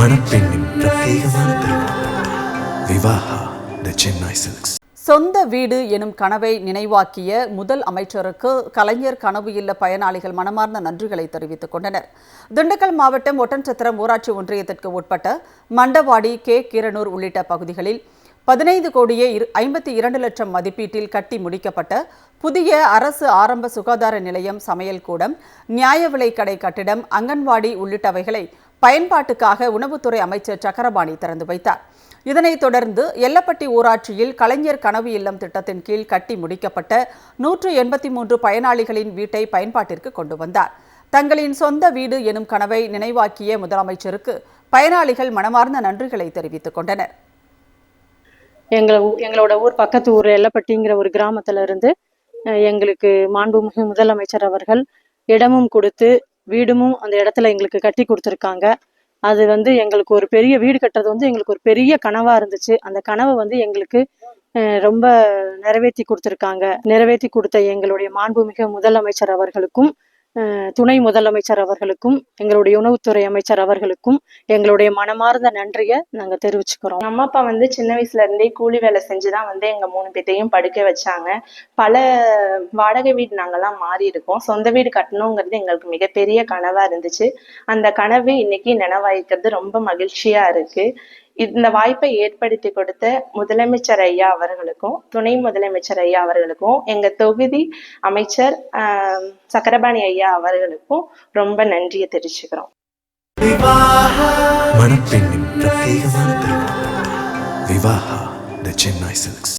மணப்பெண்ணின் பிரத்யேகமான திருமணம் விவாஹா தி சென்னை சில்க்ஸ். சொந்த வீடு எனும் கனவை நினைவாக்கிய முதல் அமைச்சருக்கு கலைஞர் கனவு இல்ல பயனாளிகள் மனமார்ந்த நன்றிகளை தெரிவித்துக் கொண்டனர். திண்டுக்கல் மாவட்டம் ஒட்டன்சத்திரம் ஊராட்சி ஒன்றியத்திற்கு உட்பட்ட மண்டவாடி கே கீரனூர் உள்ளிட்ட பகுதிகளில் 15,52,00,000 மதிப்பீட்டில் கட்டி முடிக்கப்பட்ட புதிய அரசு ஆரம்ப சுகாதார நிலையம், சமையல் கூடம், நியாய விலைக் கடை கட்டிடம், அங்கன்வாடி உள்ளிட்டவைகளை பயன்பாட்டுக்காக உணவுத்துறை அமைச்சர் சக்கரபாணி திறந்து வைத்தார். இதனைத் தொடர்ந்து எல்லப்பட்டி ஊராட்சியில் கலைஞர் கனவு இல்லம் திட்டத்தின் கீழ் கட்டி முடிக்கப்பட்ட 183 பயனாளிகளின் வீட்டை பயன்பாட்டிற்கு கொண்டு வந்தார். தங்களின் சொந்த வீடு எனும் கனவை நினைவாக்கிய முதலமைச்சருக்கு பயனாளிகள் மனமார்ந்த நன்றிகளை தெரிவித்துக் கொண்டனர். எங்களோட ஊர் பக்கத்து ஊர் எல்லப்பட்டிங்கிற ஒரு கிராமத்துல இருந்து எங்களுக்கு மாண்புமிகு முதலமைச்சர் அவர்கள் இடமும் கொடுத்து வீடும் அந்த இடத்துல எங்களுக்கு கட்டி கொடுத்துருக்காங்க. அது எங்களுக்கு ஒரு பெரிய வீடு கட்டுறது எங்களுக்கு ஒரு பெரிய கனவா இருந்துச்சு. அந்த கனவை எங்களுக்கு ரொம்ப நிறைவேற்றி கொடுத்துருக்காங்க. நிறைவேற்றி கொடுத்த எங்களுடைய மாண்புமிகு முதலமைச்சர் அவர்களுக்கும், துணை முதலமைச்சர் அவர்களுக்கும், எங்களுடைய உணவுத்துறை அமைச்சர் அவர்களுக்கும் எங்களுடைய மனமார்ந்த நன்றியை நாங்கள் தெரிவிச்சுக்கிறோம். நம்ம அப்பா சின்ன வயசுல இருந்தே கூலி வேலை செஞ்சுதான் எங்க 3 பேர்த்தையும் படுக்க வச்சாங்க. பல வாடகை வீடு நாங்கெல்லாம் மாறி இருக்கோம். சொந்த வீடு கட்டணுங்கிறது எங்களுக்கு மிகப்பெரிய கனவா இருந்துச்சு. அந்த கனவு இன்னைக்கு நினைவாயிருக்கிறது ரொம்ப மகிழ்ச்சியா இருக்கு. இந்த வாய்ப்பை ஏற்படுத்தி கொடுத்த முதலமைச்சர் ஐயா அவர்களுக்கும், துணை முதலமைச்சர் ஐயா அவர்களுக்கும், எங்க தொகுதி அமைச்சர் சக்கரபாணி ஐயா அவர்களுக்கும் ரொம்ப நன்றியை தெரிவிச்சுக்கிறோம். மணப்பெண்ணின் பிரத்யேகமான திருமணம் விவாஹா தி சென்னை சில்க்ஸ்.